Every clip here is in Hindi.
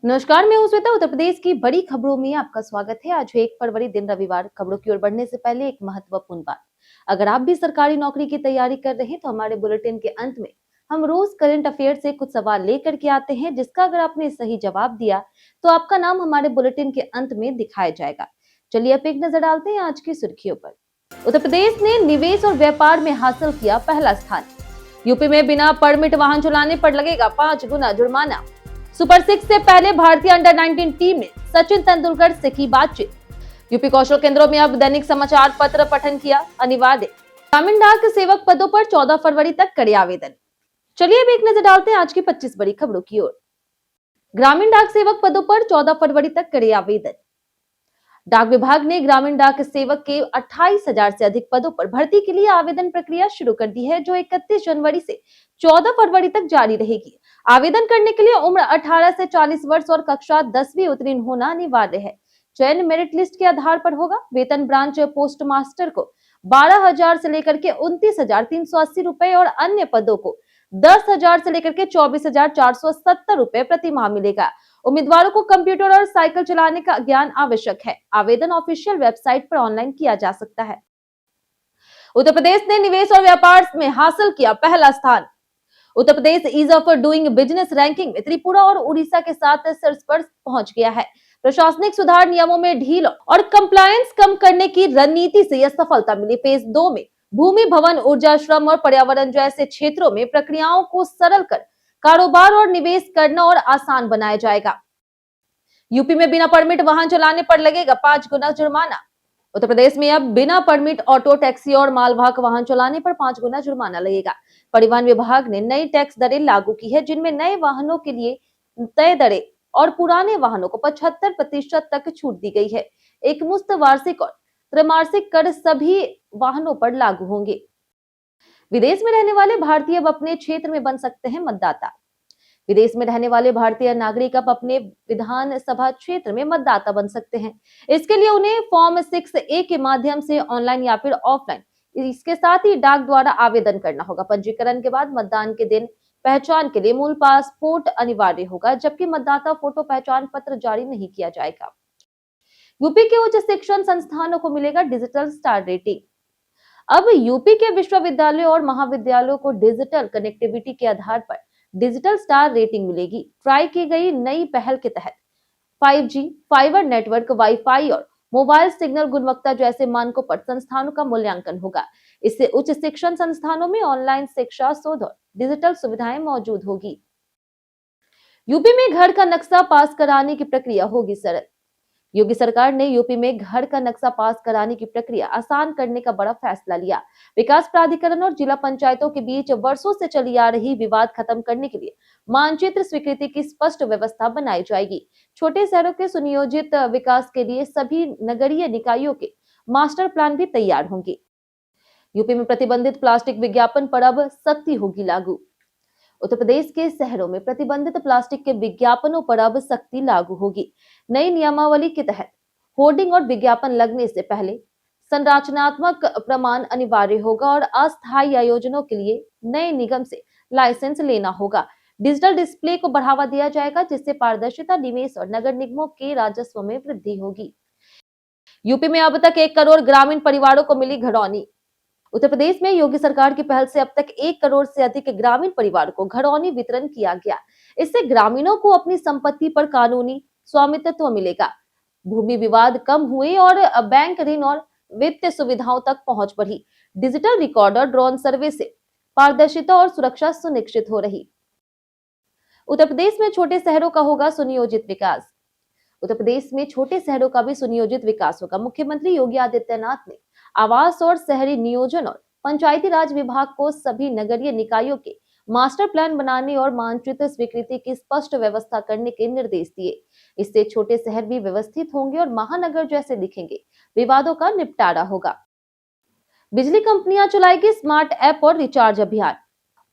नमस्कार, मैं हूं श्वेता। उत्तर प्रदेश की बड़ी खबरों में आपका स्वागत है। आज 1 फरवरी दिन रविवार। खबरों की ओर बढ़ने से पहले एक महत्वपूर्ण बात। अगर आप भी सरकारी नौकरी की तैयारी कर रहे हैं तो हमारे बुलेटिन के अंत में हम रोज करंट अफेयर से कुछ सवाल लेकर के आते हैं, जिसका अगर आपने सही जवाब दिया तो आपका नाम हमारे बुलेटिन के अंत में दिखाया जाएगा। चलिए अब एक नजर डालते हैं आज की सुर्खियों पर। उत्तर प्रदेश ने निवेश और व्यापार में हासिल किया पहला स्थान। यूपी में बिना परमिट वाहन चलाने पर लगेगा 5 गुना जुर्माना। सुपर 6 से पहले भारतीय अंडर 19 टीम ने सचिन तेंदुलकर से की बातचीत। यूपी कौशल केंद्रों में अब दैनिक समाचार पत्र पठन किया अनिवार्य। ग्रामीण डाक सेवक पदों पर 14 फरवरी तक करे आवेदन। चलिए अब एक नजर डालते हैं आज की 25 बड़ी खबरों की ओर। ग्रामीण डाक सेवक पदों पर 14 फरवरी तक करे आवेदन। डाक विभाग ने ग्रामीण डाक सेवक के 28,000 से अधिक पदों पर भर्ती के लिए आवेदन प्रक्रिया शुरू कर दी है, जो 31 जनवरी से 14 फरवरी तक जारी रहेगी। आवेदन करने के लिए उम्र 18 से 40 वर्ष और कक्षा 10वीं उत्तीर्ण होना अनिवार्य है। चयन मेरिट लिस्ट के आधार पर होगा। वेतन ब्रांच पोस्ट मास्टर को 12,000 से लेकर के 29,380 रुपए और अन्य पदों को 10,000 से लेकर के 24,470 रुपए प्रति माह मिलेगा। उम्मीदवारों को कंप्यूटर और साइकिल चलाने का ज्ञान आवश्यक है। आवेदन ऑफिशियल वेबसाइट पर ऑनलाइन किया जा सकता है। उत्तर प्रदेश ने निवेश और व्यापार में हासिल किया पहला स्थान। Uttar Pradesh ease of doing business ranking में त्रिपुरा और उड़ीसा के साथ शीर्ष पर पहुंच गया है। प्रशासनिक सुधार, नियमों में ढील और कंप्लायंस कम करने की रणनीति से यह सफलता मिली। फेज 2 में भूमि, भवन, ऊर्जा, श्रम और पर्यावरण जैसे क्षेत्रों में प्रक्रियाओं को सरल कर कारोबार और निवेश करना और आसान बनाया जाएगा। यूपी में बिना परमिट वाहन चलाने पर लगेगा 5 गुना जुर्माना। उत्तर प्रदेश में अब बिना परमिट ऑटो, टैक्सी और मालवाहक वाहन चलाने पर 5 गुना जुर्माना लगेगा। परिवहन विभाग ने नई टैक्स दरें लागू की है, जिनमें नए वाहनों के लिए तय दरें और पुराने वाहनों को 75% तक छूट दी गई है। एक मुश्त वार्षिक और त्रैमासिक कर सभी वाहनों पर लागू होंगे। विदेश में रहने वाले भारतीय अब अपने क्षेत्र में बन सकते हैं मतदाता। विदेश में रहने वाले भारतीय नागरिक अब अपने विधानसभा क्षेत्र में मतदाता बन सकते हैं। इसके लिए उन्हें फॉर्म 6A के माध्यम से ऑनलाइन या फिर ऑफलाइन, इसके साथ ही डाक द्वारा आवेदन करना होगा। पंजीकरण के बाद मतदान के दिन पहचान के लिए मूल पासपोर्ट अनिवार्य होगा, जबकि मतदाता फोटो पहचान पत्र जारी नहीं किया जाएगा। यूपी के उच्च शिक्षण संस्थानों को मिलेगा डिजिटल स्टार रेटिंग। अब यूपी के विश्वविद्यालयों और महाविद्यालयों को डिजिटल कनेक्टिविटी के आधार पर डिजिटल स्टार रेटिंग मिलेगी। ट्राई की गई नई पहल के तहत 5G, फाइबर नेटवर्क, वाईफाई और मोबाइल सिग्नल गुणवत्ता जैसे मानकों पर संस्थानों का मूल्यांकन होगा। इससे उच्च शिक्षण संस्थानों में ऑनलाइन शिक्षा, शोध और डिजिटल सुविधाएं मौजूद होगी। यूपी में घर का नक्शा पास कराने की प्रक्रिया होगी सरल। योगी सरकार ने यूपी में घर का नक्शा पास कराने की प्रक्रिया आसान करने का बड़ा फैसला लिया। विकास प्राधिकरण और जिला पंचायतों के बीच वर्षों से चली आ रही विवाद खत्म करने के लिए मानचित्र स्वीकृति की स्पष्ट व्यवस्था बनाई जाएगी। छोटे शहरों के सुनियोजित विकास के लिए सभी नगरीय निकायों के मास्टर प्लान भी तैयार होंगे। यूपी में प्रतिबंधित प्लास्टिक विज्ञापन पर अब सख्ती होगी लागू। उत्तर प्रदेश के शहरों में प्रतिबंधित प्लास्टिक के विज्ञापनों पर अब सख्ती लागू होगी। नई नियमावली के तहत होर्डिंग और विज्ञापन लगने से पहले संरचनात्मक प्रमाण अनिवार्य होगा और अस्थायी आयोजनों के लिए नए निगम से लाइसेंस लेना होगा। डिजिटल डिस्प्ले को बढ़ावा दिया जाएगा, जिससे पारदर्शिता, निवेश और नगर निगमों के राजस्व में वृद्धि होगी। यूपी में अब तक 1 करोड़ ग्रामीण परिवारों को मिली घरौनी। उत्तर प्रदेश में योगी सरकार की पहल से अब तक 1 करोड़ से अधिक ग्रामीण परिवार को घरौनी वितरण किया गया। इससे ग्रामीणों को अपनी संपत्ति पर कानूनी स्वामित्व मिलेगा, भूमि विवाद कम हुए और बैंक ऋण और वित्तीय सुविधाओं तक पहुंच बढ़ी। डिजिटल रिकॉर्डर, ड्रोन सर्वे से पारदर्शिता और सुरक्षा सुनिश्चित हो रही। उत्तर प्रदेश में छोटे शहरों का होगा सुनियोजित विकास। उत्तर प्रदेश में छोटे शहरों का भी सुनियोजित विकास होगा। मुख्यमंत्री योगी आदित्यनाथ ने आवास और शहरी नियोजन और पंचायती राज विभाग को सभी नगरीय निकायों के मास्टर प्लान बनाने और मानचित्र स्वीकृति की स्पष्ट व्यवस्था करने के निर्देश दिए। इससे छोटे शहर भी व्यवस्थित होंगे और महानगर जैसे दिखेंगे। विवादों का निपटारा होगा। बिजली कंपनियां चलाएगी स्मार्ट ऐप और रिचार्ज अभियान।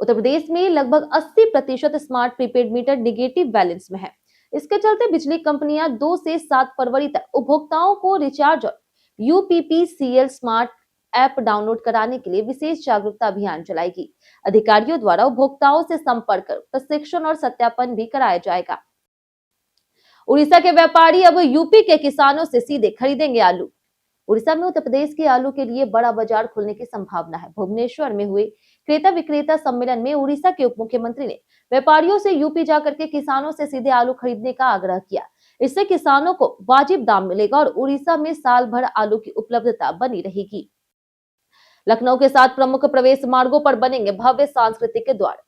उत्तर प्रदेश में लगभग 80% smart prepaid meter negative balance में है। इसके चलते बिजली कंपनियां 2 से 7 फरवरी तक उपभोक्ताओं को रिचार्ज और यूपीपीसीएल स्मार्ट ऐप डाउनलोड कराने के लिए विशेष जागरूकता अभियान चलाएगी। अधिकारियों द्वारा उपभोक्ताओं से संपर्क कर प्रशिक्षण और सत्यापन भी कराया जाएगा। उड़ीसा के व्यापारी अब यूपी के किसानों से सीधे खरीदेंगे आलू। उड़ीसा में उत्तर प्रदेश के आलू के लिए बड़ा बाजार खुलने की संभावना है। भुवनेश्वर में हुए क्रेता विक्रेता सम्मेलन में उड़ीसा के उप मुख्यमंत्री ने व्यापारियों से यूपी जाकर के किसानों से सीधे आलू खरीदने का आग्रह किया। इससे किसानों को वाजिब दाम मिलेगा और उड़ीसा में साल भर आलू की उपलब्धता बनी रहेगी। लखनऊ के 7 प्रमुख प्रवेश मार्गों पर बनेंगे भव्य सांस्कृतिक द्वार।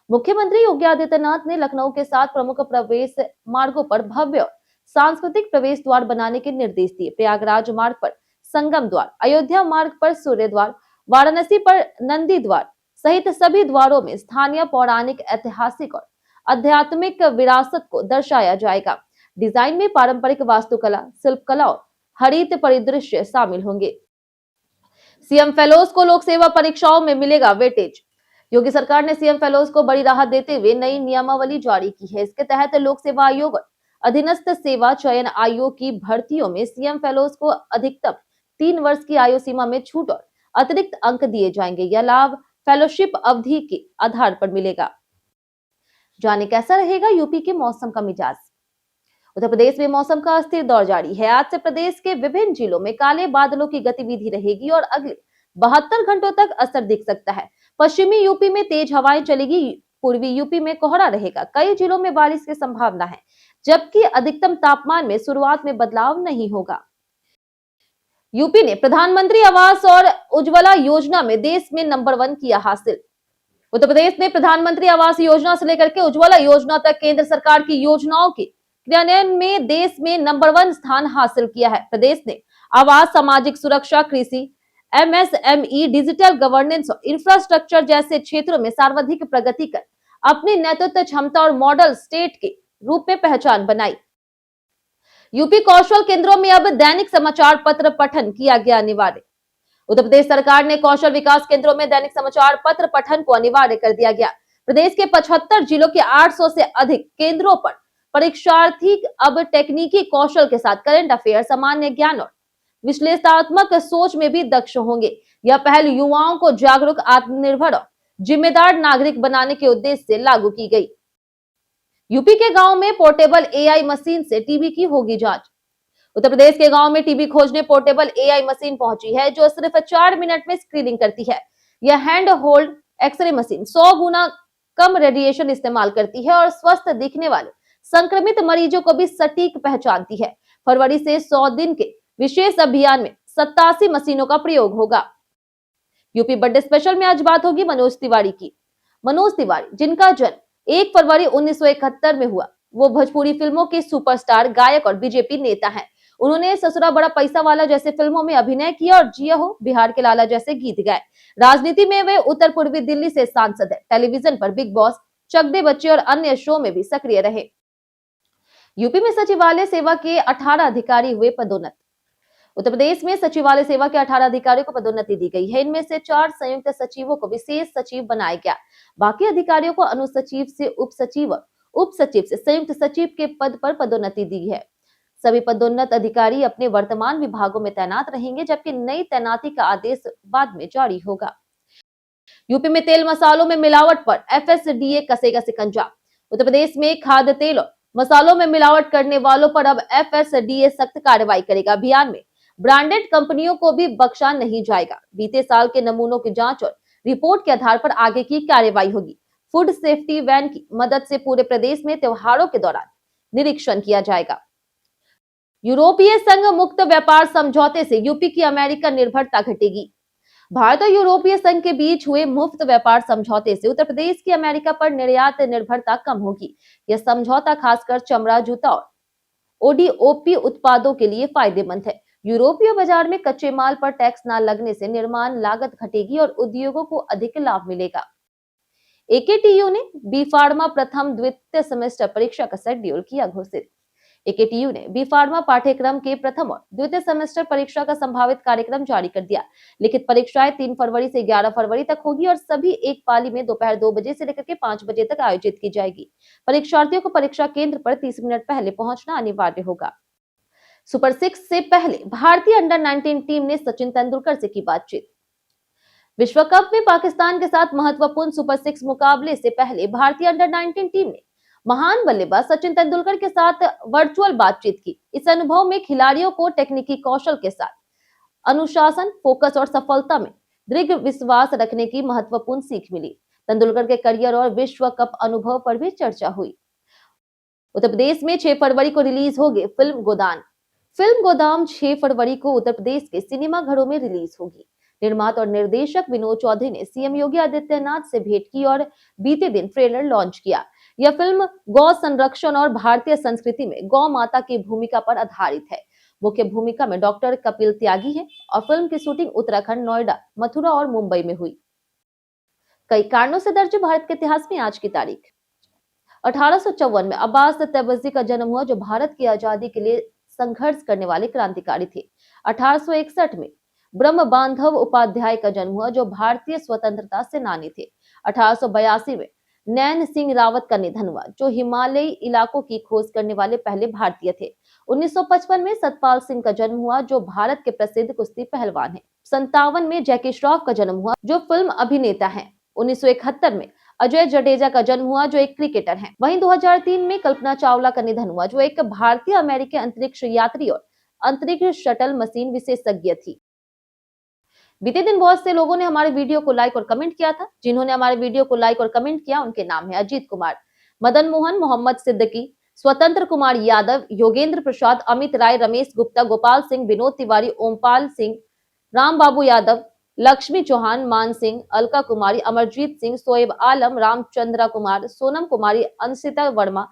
मुख्यमंत्री योगी आदित्यनाथ ने लखनऊ के 7 प्रमुख प्रवेश मार्गों पर भव्य सांस्कृतिक प्रवेश द्वार बनाने के निर्देश दिए। प्रयागराज मार्ग पर संगम द्वार, अयोध्या मार्ग पर सूर्य द्वार, वाराणसी पर नंदी द्वार सहित सभी द्वारों में स्थानीय पौराणिक, ऐतिहासिक और आध्यात्मिक विरासत को दर्शाया जाएगा। डिजाइन में पारंपरिक वास्तुकला, शिल्पकला और हरित परिदृश्य शामिल होंगे। सीएम फेलोज को लोक सेवा परीक्षाओं में मिलेगा वेटेज। योगी सरकार ने सीएम फेलोज को बड़ी राहत देते हुए नई नियमावली जारी की है। इसके तहत लोक सेवा आयोग और अधीनस्थ सेवा चयन आयोग की भर्तियों में सीएम फेलोज को अधिकतम 3 वर्ष की आयु सीमा में छूट और अतिरिक्त अंक दिए जाएंगे। यह लाभ फेलोशिप अवधि के आधार पर मिलेगा। जाने कैसा रहेगा यूपी के मौसम का मिजाज। उत्तर प्रदेश में मौसम का अस्थिर दौर जारी है। आज से प्रदेश के विभिन्न जिलों में काले बादलों की गतिविधि रहेगी और अगले 72 घंटों तक असर दिख सकता है। पश्चिमी यूपी में तेज हवाएं चलेगी, पूर्वी यूपी में कोहरा रहेगा। कई जिलों में बारिश की संभावना है, जबकि अधिकतम तापमान में शुरुआत में बदलाव नहीं होगा। यूपी ने प्रधानमंत्री आवास और उज्ज्वला योजना में देश में नंबर 1 किया हासिल। उत्तर प्रदेश ने प्रधानमंत्री आवास योजना से लेकर के उज्ज्वला योजना तक केंद्र सरकार की योजनाओं के क्रियान्वयन में देश में नंबर 1 स्थान हासिल किया है। प्रदेश ने आवास, सामाजिक सुरक्षा, कृषि, एमएसएमई, डिजिटल गवर्नेंस और इंफ्रास्ट्रक्चर जैसे क्षेत्रों में सर्वाधिक प्रगति कर अपनी नेतृत्व क्षमता और मॉडल स्टेट के रूप में पहचान बनाई। यूपी कौशल केंद्रों में अब दैनिक समाचार पत्र पठन किया गया अनिवार्य। उत्तर प्रदेश सरकार ने कौशल विकास केंद्रों में दैनिक समाचार पत्र पठन को अनिवार्य कर दिया गया। प्रदेश के 75 जिलों के 800 से अधिक केंद्रों पर परीक्षार्थी अब तकनीकी कौशल के साथ करंट अफेयर, सामान्य ज्ञान और विश्लेषणात्मक सोच में भी दक्ष होंगे। यह पहल युवाओं को जागरूक, आत्मनिर्भर और जिम्मेदार नागरिक बनाने के उद्देश्य से लागू की गई। यूपी के गांव में पोर्टेबल एआई मशीन से टीबी की होगी जांच। उत्तर प्रदेश के गांव में टीबी खोजने पोर्टेबल एआई मशीन पहुंची है, जो सिर्फ 4 मिनट में स्क्रीनिंग करती है। यह हैंड होल्ड एक्सरे मशीन 100 गुना कम रेडिएशन इस्तेमाल करती है और स्वस्थ दिखने वाले संक्रमित मरीजों को भी सटीक पहचानती है। फरवरी से 100 दिन के विशेष अभियान में 87 मशीनों का प्रयोग होगा। यूपी बर्थडे स्पेशल में आज बात होगी मनोज तिवारी की। मनोज तिवारी, जिनका जन्म 1 फरवरी 1971 में हुआ, वो भोजपुरी फिल्मों के सुपरस्टार, गायक और बीजेपी नेता हैं। उन्होंने ससुरा बड़ा पैसा वाला जैसे फिल्मों में अभिनय किया और जिया हो बिहार के लाला जैसे गीत गाए। राजनीति में वे उत्तर पूर्वी दिल्ली से सांसद है। टेलीविजन पर बिग बॉस, चक दे बच्चे और अन्य शो में भी सक्रिय रहे। यूपी में सचिवालय सेवा के 18 अधिकारी हुए पदोन्नत। उत्तर प्रदेश में सचिवालय सेवा के 18 अधिकारियों को पदोन्नति दी गई है। इनमें से 4 संयुक्त सचिवों को विशेष सचिव बनाया गया। बाकी अधिकारियों को अनुसचिव से उप सचिव, उप सचिव से संयुक्त सचिव के पद पर पदोन्नति दी है। सभी पदोन्नत अधिकारी अपने वर्तमान विभागों में तैनात रहेंगे, जबकि नई तैनाती का आदेश बाद में जारी होगा। यूपी में तेल मसालों में मिलावट पर एफएसडीए कसेगा शिकंजा। उत्तर प्रदेश में खाद्य तेल और मसालों में मिलावट करने वालों पर अब एफएसडीए सख्त कार्रवाई करेगा। अभियान में ब्रांडेड कंपनियों को भी बख्शा नहीं जाएगा। बीते साल के नमूनों की जांच और रिपोर्ट के आधार पर आगे की कार्रवाई होगी। फूड सेफ्टी वैन की मदद से पूरे प्रदेश में त्योहारों के दौरान निरीक्षण किया जाएगा। यूरोपीय संघ मुक्त व्यापार समझौते से यूपी की अमेरिका निर्भरता घटेगी। भारत और यूरोपीय संघ के बीच हुए मुफ्त व्यापार समझौते से उत्तर प्रदेश की अमेरिका पर निर्यात निर्भरता कम होगी। यह समझौता खासकर चमड़ा, जूता और ओडीओपी उत्पादों के लिए फायदेमंद है। यूरोपीय बाजार में कच्चे माल पर टैक्स न लगने से निर्माण लागत घटेगी और उद्योगों को अधिक लाभ मिलेगा। एकेटीयू ने बी फार्मा प्रथम द्वितीय सेमेस्टर परीक्षा का शेड्यूल किया घोषित। एकेटीयू ने बी फार्मा पाठ्यक्रम के प्रथम और द्वितीय सेमेस्टर परीक्षा का संभावित कार्यक्रम जारी कर दिया। लिखित परीक्षाएं 3 फरवरी से 11 फरवरी तक होगी और सभी एक पाली में दोपहर 2 बजे से लेकर के 5 बजे तक आयोजित की जाएगी। परीक्षार्थियों को परीक्षा केंद्र पर 30 मिनट पहले पहुंचना अनिवार्य होगा। सुपर 6 से पहले भारतीय अंडर 19 टीम ने सचिन तेंदुलकर से की बातचीत। विश्व कप में पाकिस्तान के साथ महत्वपूर्ण सुपर 6 मुकाबले से पहले भारतीय अंडर 19 टीम ने महान बल्लेबाज सचिन तेंदुलकर के साथ वर्चुअल बातचीत की। इस अनुभव में खिलाड़ियों को तकनीकी कौशल के साथ अनुशासन, फोकस और सफलता में दृढ़ विश्वास रखने की महत्वपूर्ण सीख मिली। तेंदुलकर के करियर और विश्व कप अनुभव पर भी चर्चा हुई। उत्तर प्रदेश में 6 फरवरी को रिलीज होगी फिल्म गोदान। फिल्म गोदाम 6 फरवरी को उत्तर प्रदेश के सिनेमा घरों में रिलीज होगी। निर्माता और निर्देशक विनोद चौधरी ने सीएम योगी आदित्यनाथ से भेंट की और बीते दिन ट्रेलर लॉन्च किया। यह फिल्म गौ संरक्षण और भारतीय संस्कृति में गौ माता की भूमिका पर आधारित है। मुख्य भूमिका में डॉक्टर कपिल त्यागी है और फिल्म की शूटिंग उत्तराखंड, नोएडा, मथुरा और मुंबई में हुई। कई कारणों से दर्ज भारत के इतिहास में आज की तारीख 1854 में अब्बास तैयबजी का जन्म हुआ, जो भारत की आजादी के लिए संघर्ष करने वाले क्रांतिकारी थे। 1861 में ब्रह्म बांधव उपाध्याय का जन्म हुआ, जो भारतीय स्वतंत्रता सेनानी थे। 1882 में नैन सिंह रावत का निधन हुआ, जो हिमालयी इलाकों की खोज करने वाले पहले भारतीय थे। 1955 में सतपाल सिंह का जन्म हुआ, जो भारत के प्रसिद्ध कुश्ती पहलवान हैं। 57 में जैकी श्रॉफ का जन्म हुआ, जो फिल्म अभिनेता हैं। 1971 में अजय जडेजा का जन्म हुआ, जो एक क्रिकेटर हैं। वहीं 2003 में कल्पना चावला का निधन हुआ, जो एक भारतीय अमेरिकी अंतरिक्ष यात्री और अंतरिक्ष शटल मशीन विशेषज्ञ थी। बीते दिन बहुत से लोगों ने हमारे वीडियो को लाइक और कमेंट किया था। जिन्होंने हमारे वीडियो को लाइक और कमेंट किया, उनके नाम है अजीत कुमार, मदन मोहन, मोहम्मद सिद्दीकी, स्वतंत्र कुमार यादव, योगेंद्र प्रसाद, अमित राय, रमेश गुप्ता, गोपाल सिंह, विनोद तिवारी, ओमपाल सिंह, राम बाबू यादव, लक्ष्मी चौहान, मान सिंह, अलका कुमारी, अमरजीत सिंह, सोएब आलम, रामचंद्रा कुमार, सोनम कुमारी, अंशिता वर्मा,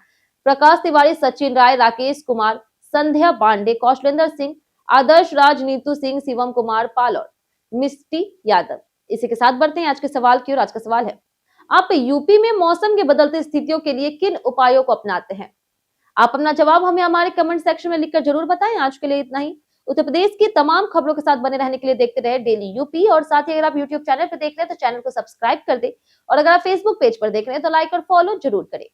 प्रकाश तिवारी, सचिन राय, राकेश कुमार, संध्या पांडे, कौशलेंद्र सिंह, आदर्श राज, नीतू सिंह, शिवम कुमार पाल और मिस्टी यादव। इसी के साथ बढ़ते हैं आज के सवाल की ओर। आज का सवाल है, आप यूपी में मौसम के बदलते स्थितियों के लिए किन उपायों को अपनाते हैं? आप अपना जवाब हमें हमारे कमेंट सेक्शन में लिखकर जरूर बताएं। आज के लिए इतना ही। उत्तर प्रदेश की तमाम खबरों के साथ बने रहने के लिए देखते रहे डेली यूपी, और साथ ही अगर आप यूट्यूब चैनल पर देख रहे हैं तो चैनल को सब्सक्राइब कर दे, और अगर आप फेसबुक पेज पर देख रहे हैं तो लाइक और फॉलो जरूर करें।